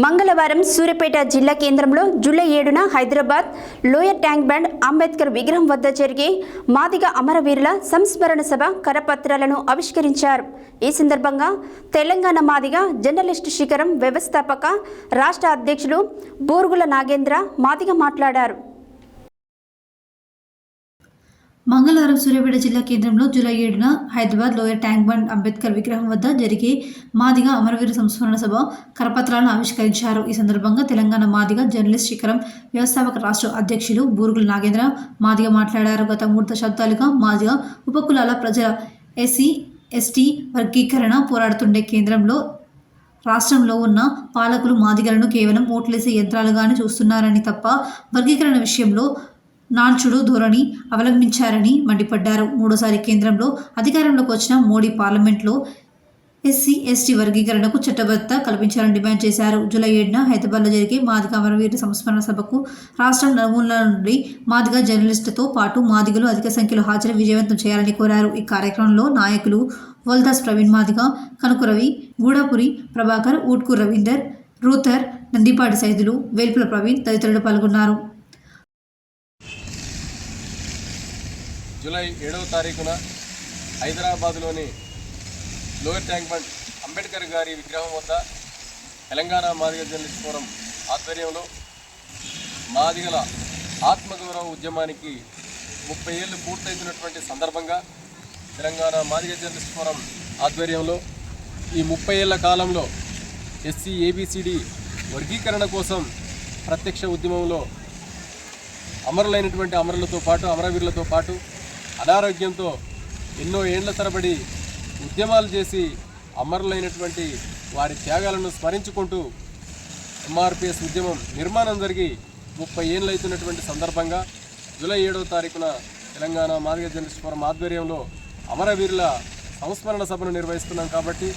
మంగళవారం సూర్యాపేట జిల్లా కేంద్రంలో జూలై 7న Hyderabad lower tank bund Ambedkar విగ్రహం వద్ద జరిగే మాదిగ అమరవీరుల సంస్మరణ సభ కరపత్రాలను ఆవిష్కరించారు. ఈ సందర్భంగా తెలంగాణ మాదిగ జర్నలిస్టు శిఖరం వ్యవస్థాపక రాష్ట్ర అధ్యక్షులు బూరుగుల నాగేంద్ర మాదిగ మాట్లాడారు. మంగళవారం సూర్యాపేట జిల్లా కేంద్రంలో జూలై 7న Hyderabad lower tank bund Ambedkar విగ్రహం వద్ద జరిగే మాదిగ అమరవీర సంస్మరణ సభ కరపత్రాలను ఆవిష్కరించారు. ఈ సందర్భంగా తెలంగాణ మాదిగ జర్నలిస్ట్ శిఖరం వ్యవస్థాపక రాష్ట్ర అధ్యక్షులు బూరుగుల నాగేంద్ర మాదిగ మాట్లాడారు. గత 3 దశాబ్దాలుగా మాదిగ ఉపకులాల ప్రజల ఎస్సీ ఎస్టీ వర్గీకరణ పోరాడుతుండే కేంద్రంలో రాష్ట్రంలో ఉన్న పాలకులు మాదిగలను కేవలం ఓట్లేసే యంత్రాలుగానే చూస్తున్నారని తప్ప వర్గీకరణ విషయంలో నాన్చుడు ధోరణి అవలంబించారని మండిపడ్డారు. మూడోసారి కేంద్రంలో అధికారంలోకి వచ్చిన మోడీ పార్లమెంట్లో ఎస్సీ ఎస్టీ వర్గీకరణకు చట్టబద్ధత కల్పించాలని డిమాండ్ చేశారు. జూలై 7న హైదరాబాద్లో జరిగే మాదిగ అమరవీర సంస్మరణ సభకు రాష్ట్రం నలుమూలల నుండి మాదిగ జర్నలిస్టులతో పాటు మాదిగలు అధిక సంఖ్యలో హాజరై విజయవంతం చేయాలని కోరారు. ఈ కార్యక్రమంలో నాయకులు వల్దాస్ ప్రవీణ్ మాదిగ, కనుకురవి, గూడాపురి ప్రభాకర్, ఊట్కు రవీందర్, రూతర్, నందిపాటి సైదులు, వేల్పుల ప్రవీణ్ తదితరులు పాల్గొన్నారు. జూలై 7వ తారీఖున హైదరాబాద్లోని లోయర్ ట్యాంక్ బండ్ అంబేద్కర్ గారి విగ్రహం వద్ద తెలంగాణ మాదిగ జర్నలిస్ట్ ఫోరం ఆధ్వర్యంలో మాదిగల ఆత్మగౌరవ ఉద్యమానికి 30 ఏళ్ళు పూర్తయితున్నటువంటి సందర్భంగా తెలంగాణ మాదిగ జర్నలిస్ట్ ఫోరం ఆధ్వర్యంలో ఈ 30 ఏళ్ల కాలంలో ఎస్సీ ఏబిసిడి వర్గీకరణ కోసం ప్రత్యక్ష ఉద్యమంలో అమరులైనటువంటి అమరులతో పాటు అమరవీరులతో పాటు అనారోగ్యంతో ఎన్నో ఏండ్ల తరబడి ఉద్యమాలు చేసి అమరులైనటువంటి వారి త్యాగాలను స్మరించుకుంటూ ఎంఆర్పిఎస్ ఉద్యమం నిర్మాణం జరిగి 30 ఏళ్ళు అవుతున్నటువంటి సందర్భంగా జూలై 7వ తారీఖున తెలంగాణ మాదిగ జర్నలిస్ట్ ఫోరం ఆధ్వర్యంలో అమరవీరుల సంస్మరణ సభను నిర్వహిస్తున్నాం. కాబట్టి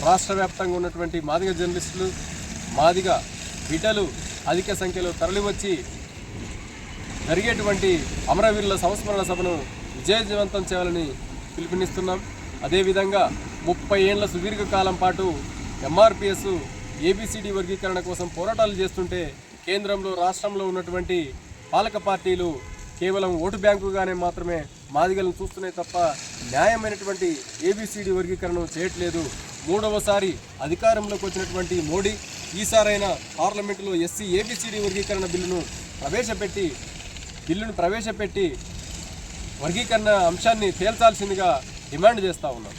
రాష్ట్ర వ్యాప్తంగా ఉన్నటువంటి మాదిగ జర్నలిస్టులు, మాదిగ బిడ్డలు అధిక సంఖ్యలో తరలివచ్చి జరిగేటువంటి అమరవీరుల సంస్మరణ సభను విజయవంతం చేయాలని పిలుపునిస్తున్నాం. అదేవిధంగా 30 ఏళ్ల సుదీర్ఘకాలం పాటు ఎంఆర్పిఎస్ ఏబిసిడి వర్గీకరణ కోసం పోరాటాలు చేస్తుంటే కేంద్రంలో రాష్ట్రంలో ఉన్నటువంటి పాలక పార్టీలు కేవలం ఓటు బ్యాంకుగానే మాత్రమే మాదిగలను చూస్తున్నాయి తప్ప న్యాయమైనటువంటి ఏబిసిడి వర్గీకరణ చేయట్లేదు. 3వసారి అధికారంలోకి వచ్చినటువంటి మోడీ ఈసారైనా పార్లమెంటులో ఎస్సీ ఏబిసిడి వర్గీకరణ బిల్లును ప్రవేశపెట్టి వర్గీకరణ అంశాన్ని తేల్చాల్సిందిగా డిమాండ్ చేస్తూ ఉన్నాం.